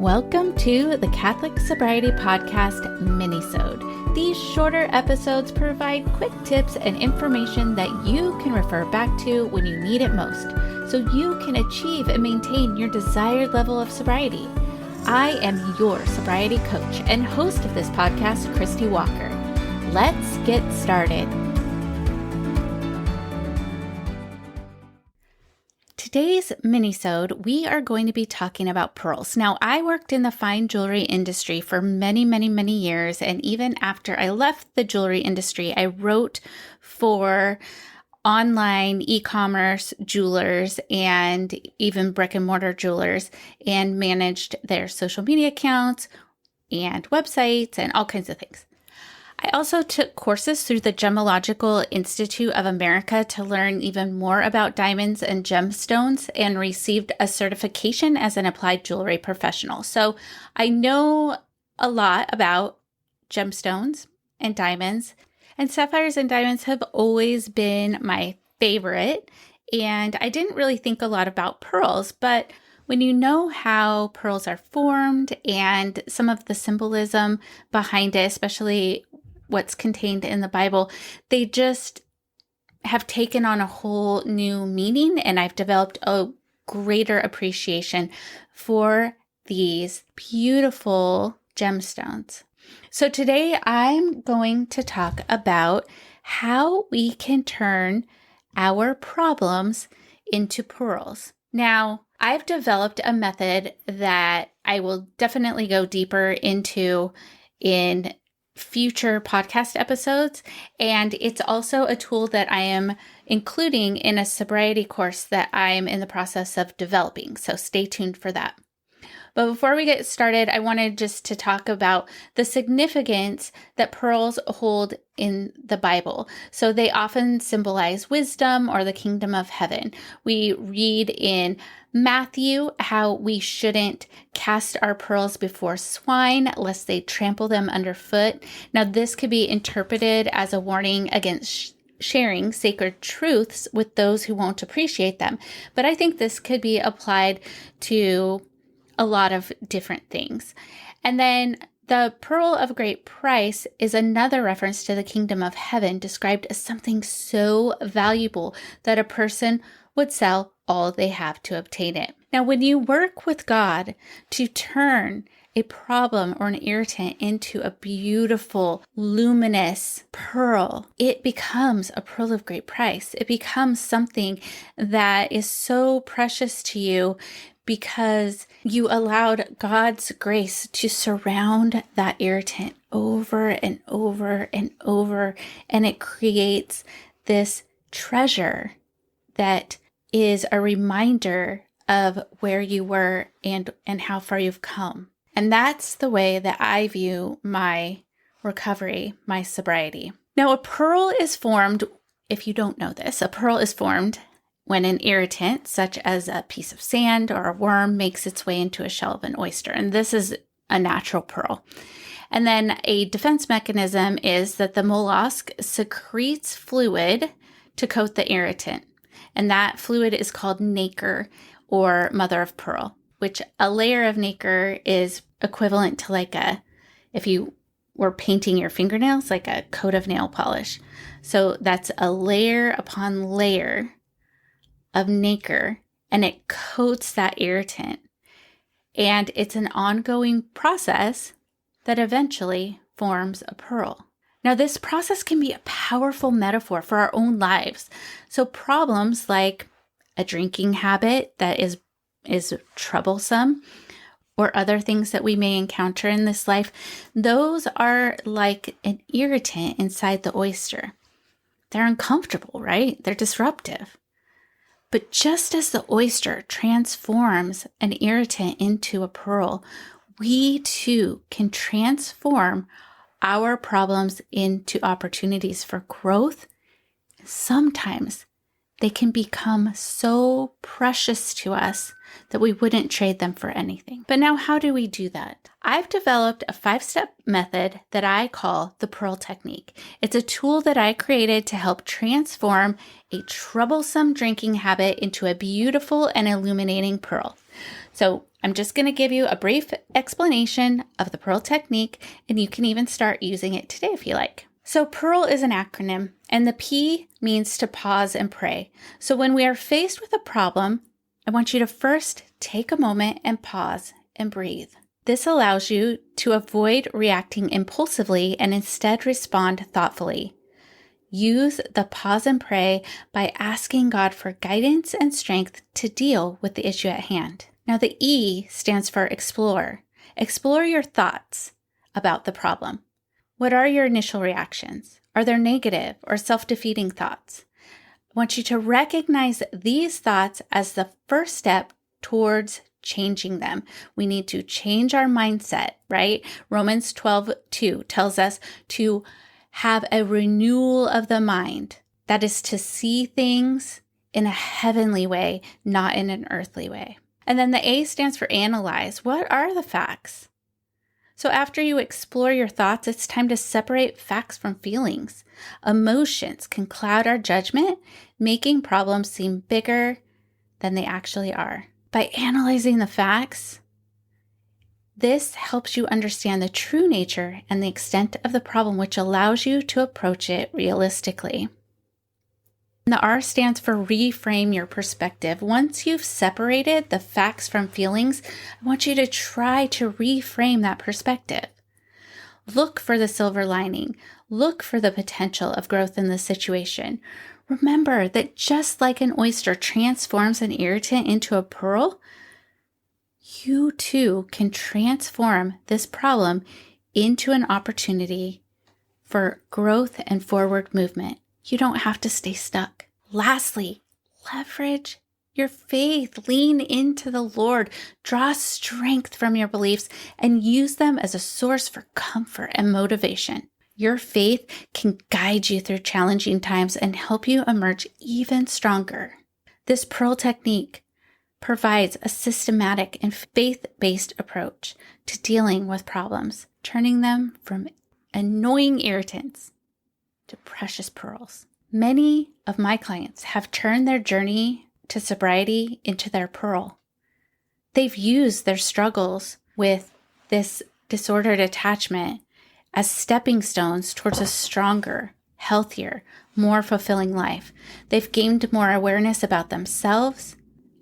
Welcome to the Catholic Sobriety Podcast MINISODE. These shorter episodes provide quick tips and information that you can refer back to when you need it most, so you can achieve and maintain your desired level of sobriety. I am your sobriety coach and host of this podcast, Christy Walker. Let's get started. Today's minisode, we are going to be talking about pearls. Now, I worked in the fine jewelry industry for many years, and even after I left the jewelry industry, I wrote for online e-commerce jewelers and even brick and mortar jewelers and managed their social media accounts and websites and all kinds of things. I also took courses through the Gemological Institute of America to learn even more about diamonds and gemstones and received a certification as an applied jewelry professional. So I know a lot about gemstones and diamonds, and sapphires and diamonds have always been my favorite. And I didn't really think a lot about pearls, but when you know how pearls are formed and some of the symbolism behind it, especially what's contained in the Bible, they just have taken on a whole new meaning, and I've developed a greater appreciation for these beautiful gemstones. So today I'm going to talk about how we can turn our problems into pearls. Now, I've developed a method that I will definitely go deeper into in future podcast episodes, and it's also a tool that I am including in a sobriety course that I'm in the process of developing, so stay tuned for that. But before we get started, I wanted just to talk about the significance that pearls hold in the Bible. So they often symbolize wisdom or the kingdom of heaven. We read in Matthew how we shouldn't cast our pearls before swine lest they trample them underfoot. Now, this could be interpreted as a warning against sharing sacred truths with those who won't appreciate them. But I think this could be applied to a lot of different things. And then the pearl of great price is another reference to the kingdom of heaven, described as something so valuable that a person would sell all they have to obtain it. Now, when you work with God to turn a problem or an irritant into a beautiful, luminous pearl, it becomes a pearl of great price. It becomes something that is so precious to you because you allowed God's grace to surround that irritant over and over and over, and it creates this treasure that is a reminder of where you were and how far you've come. And that's the way that I view my recovery, my sobriety. Now, a pearl is formed, if you don't know this, a pearl is formed when an irritant, such as a piece of sand or a worm, makes its way into a shell of an oyster. And this is a natural pearl. And then a defense mechanism is that the mollusk secretes fluid to coat the irritant. And that fluid is called nacre, or mother of pearl, which a layer of nacre is equivalent to if you were painting your fingernails, like a coat of nail polish. So that's a layer upon layer of nacre, and it coats that irritant. And it's an ongoing process that eventually forms a pearl. Now, this process can be a powerful metaphor for our own lives. So problems like a drinking habit that is troublesome, or other things that we may encounter in this life, those are like an irritant inside the oyster. They're uncomfortable, right? They're disruptive. But just as the oyster transforms an irritant into a pearl, we too can transform our problems into opportunities for growth. Sometimes they can become so precious to us that we wouldn't trade them for anything. But now, how do we do that? I've developed a 5-step method that I call the Pearl Technique. It's a tool that I created to help transform a troublesome drinking habit into a beautiful and illuminating pearl. So I'm just going to give you a brief explanation of the Pearl technique, and you can even start using it today if you like. So Pearl is an acronym, and the P means to pause and pray. So when we are faced with a problem, I want you to first take a moment and pause and breathe. This allows you to avoid reacting impulsively and instead respond thoughtfully. Use the pause and pray by asking God for guidance and strength to deal with the issue at hand. Now, the E stands for explore. Explore your thoughts about the problem. What are your initial reactions? Are there negative or self-defeating thoughts? I want you to recognize these thoughts as the first step towards changing them. We need to change our mindset, right? Romans 12:2 tells us to have a renewal of the mind. That is to see things in a heavenly way, not in an earthly way. And then the A stands for analyze. What are the facts? So after you explore your thoughts, it's time to separate facts from feelings. Emotions can cloud our judgment, making problems seem bigger than they actually are. By analyzing the facts, this helps you understand the true nature and the extent of the problem, which allows you to approach it realistically. And the R stands for reframe your perspective. Once you've separated the facts from feelings, I want you to try to reframe that perspective. Look for the silver lining. Look for the potential of growth in the situation. Remember that just like an oyster transforms an irritant into a pearl, you too can transform this problem into an opportunity for growth and forward movement. You don't have to stay stuck. Lastly, leverage your faith. Lean into the Lord. Draw strength from your beliefs and use them as a source for comfort and motivation. Your faith can guide you through challenging times and help you emerge even stronger. This Pearl technique provides a systematic and faith-based approach to dealing with problems, turning them from annoying irritants to precious pearls. Many of my clients have turned their journey to sobriety into their pearl. They've used their struggles with this disordered attachment as stepping stones towards a stronger, healthier, more fulfilling life. They've gained more awareness about themselves,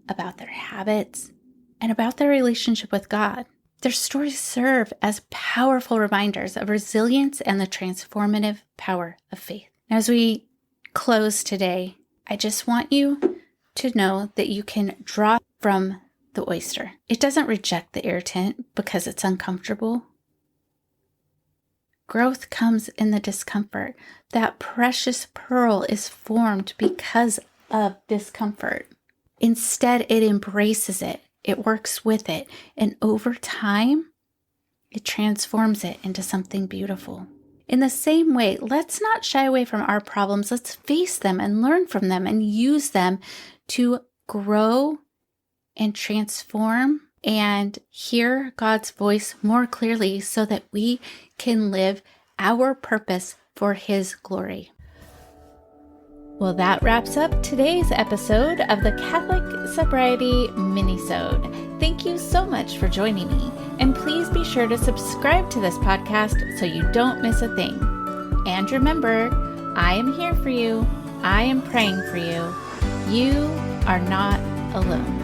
about their habits, and about their relationship with God. Their stories serve as powerful reminders of resilience and the transformative power of faith. As we close today, I just want you to know that you can draw from the oyster. It doesn't reject the irritant because it's uncomfortable. Growth comes in the discomfort. That precious pearl is formed because of discomfort. Instead, it embraces it. It works with it. And over time, it transforms it into something beautiful. In the same way, let's not shy away from our problems. Let's face them and learn from them and use them to grow and transform and hear God's voice more clearly so that we can live our purpose for His glory. Well, that wraps up today's episode of the Catholic Sobriety MINISODE. Thank you so much for joining me, and please be sure to subscribe to this podcast so you don't miss a thing. And remember, I am here for you. I am praying for you. You are not alone.